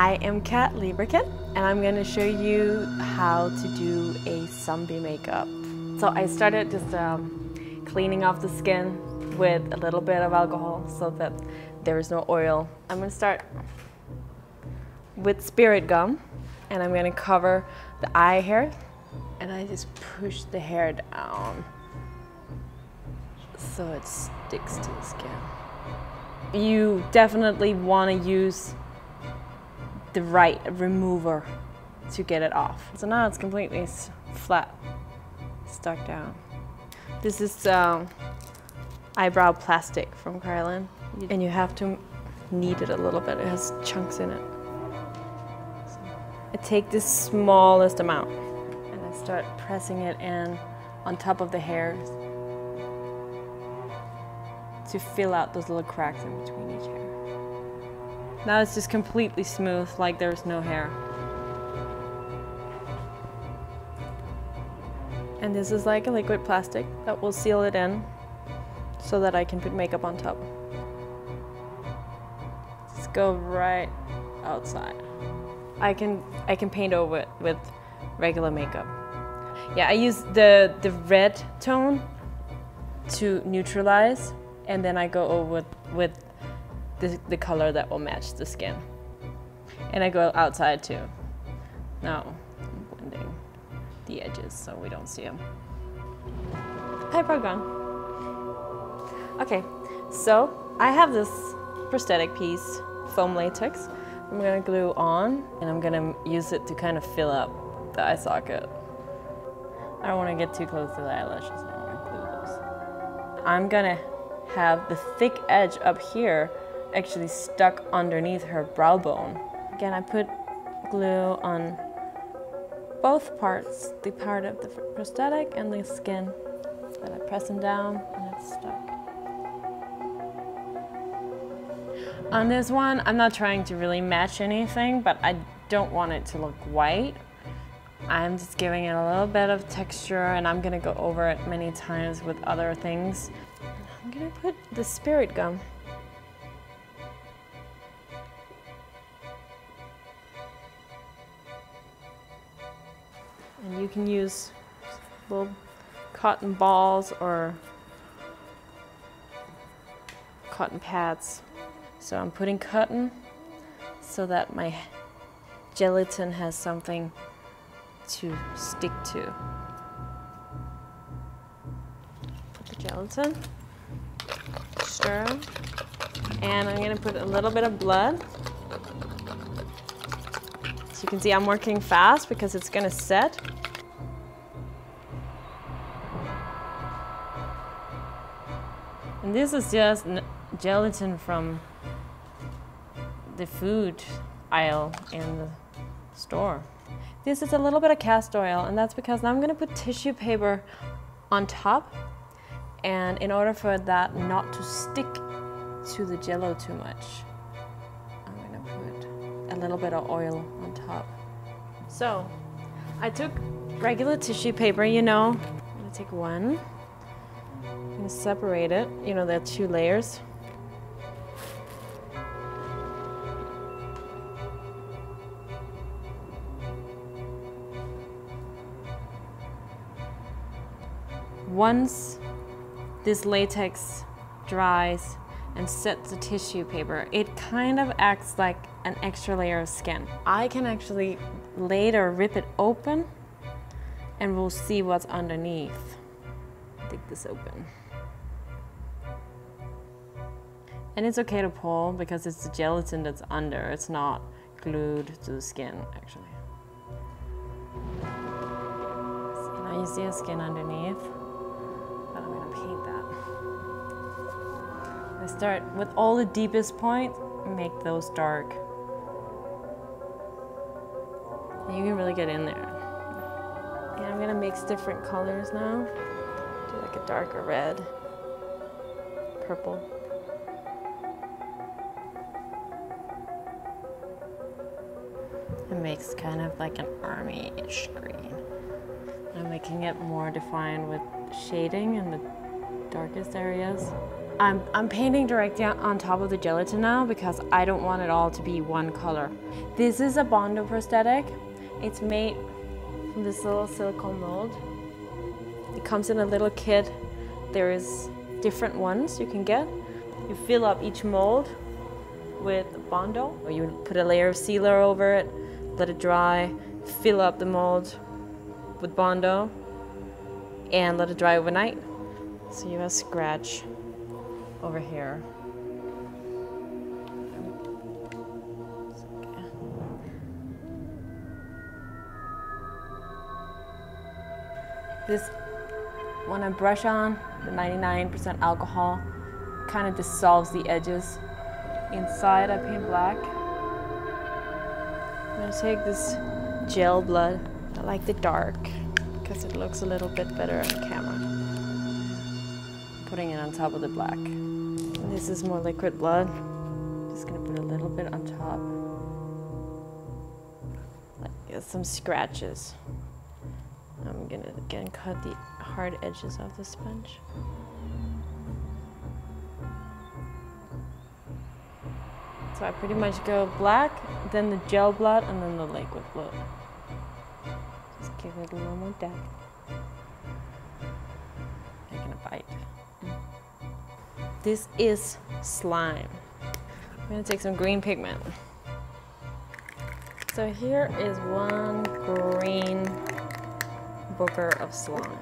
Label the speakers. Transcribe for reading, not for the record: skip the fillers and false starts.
Speaker 1: I am Kat Lierberkind, and I'm going to show you how to do a zombie makeup. So I started just cleaning off the skin with a little bit of alcohol so that there is no oil. I'm going to start with spirit gum, and I'm going to cover the eye hair, and I just push the hair down so it sticks to the skin. You definitely want to use the right remover to get it off. So now it's completely flat, stuck down. This is eyebrow plastic from Krylon, and you have to knead it a little bit. It has chunks in it. So I take the smallest amount and I start pressing it in on top of the hairs to fill out those little cracks in between each hair. Now it's just completely smooth, like there's no hair. And this is like a liquid plastic that will seal it in so that I can put makeup on top. Just go right outside. I can paint over it with regular makeup. Yeah, I use the red tone to neutralize, and then I go over with the color that will match the skin. And I go outside too. Now I'm blending the edges so we don't see them. Eyebrow gone. Okay, so I have this prosthetic piece, foam latex. I'm gonna glue on, and I'm gonna use it to kind of fill up the eye socket. I don't wanna get too close to the eyelashes. I don't wanna glue those. I'm gonna have the thick edge up here actually stuck underneath her brow bone. Again, I put glue on both parts, the part of the prosthetic and the skin. Then I press them down and it's stuck. On this one, I'm not trying to really match anything, but I don't want it to look white. I'm just giving it a little bit of texture, and I'm gonna go over it many times with other things. I'm gonna put the spirit gum. And you can use little cotton balls or cotton pads. So I'm putting cotton so that my gelatin has something to stick to. Put the gelatin, stir, and I'm gonna put a little bit of blood. So you can see I'm working fast because it's gonna set. And this is just gelatin from the food aisle in the store. This is a little bit of castor oil, and that's because now I'm gonna put tissue paper on top. And in order for that not to stick to the jello too much, I'm gonna put a little bit of oil on top. So I took regular tissue paper, you know. I'm gonna take one. I'm gonna separate it. You know, there are two layers. Once this latex dries and sets the tissue paper, it kind of acts like an extra layer of skin. I can actually later rip it open and we'll see what's underneath. Take this open. And it's okay to pull because it's the gelatin that's under. It's not glued to the skin, actually. So now you see the skin underneath. But I'm gonna paint that. I start with all the deepest points, make those dark. And you can really get in there. And I'm gonna mix different colors now. Do like a darker red, purple. It makes kind of like an army-ish green. I'm making it more defined with shading in the darkest areas. I'm painting directly on top of the gelatin now because I don't want it all to be one color. This is a Bondo prosthetic. It's made from this little silicone mold. It comes in a little kit. There is different ones you can get. You fill up each mold with Bondo. Or you put a layer of sealer over it, let it dry, fill up the mold with Bondo, and let it dry overnight. So you have a scratch over here. This, when I brush on the 99% alcohol, kind of dissolves the edges. Inside I paint black. I'm gonna take this gel blood. I like the dark because it looks a little bit better on camera. Putting it on top of the black. And this is more liquid blood. Just gonna put a little bit on top. Like some scratches. I'm gonna again cut the hard edges of the sponge. So I pretty much go black, then the gel blood, and then the liquid blood. Just give it a little more depth. Taking a bite. This is slime. I'm gonna take some green pigment. So here is one green booger of slime.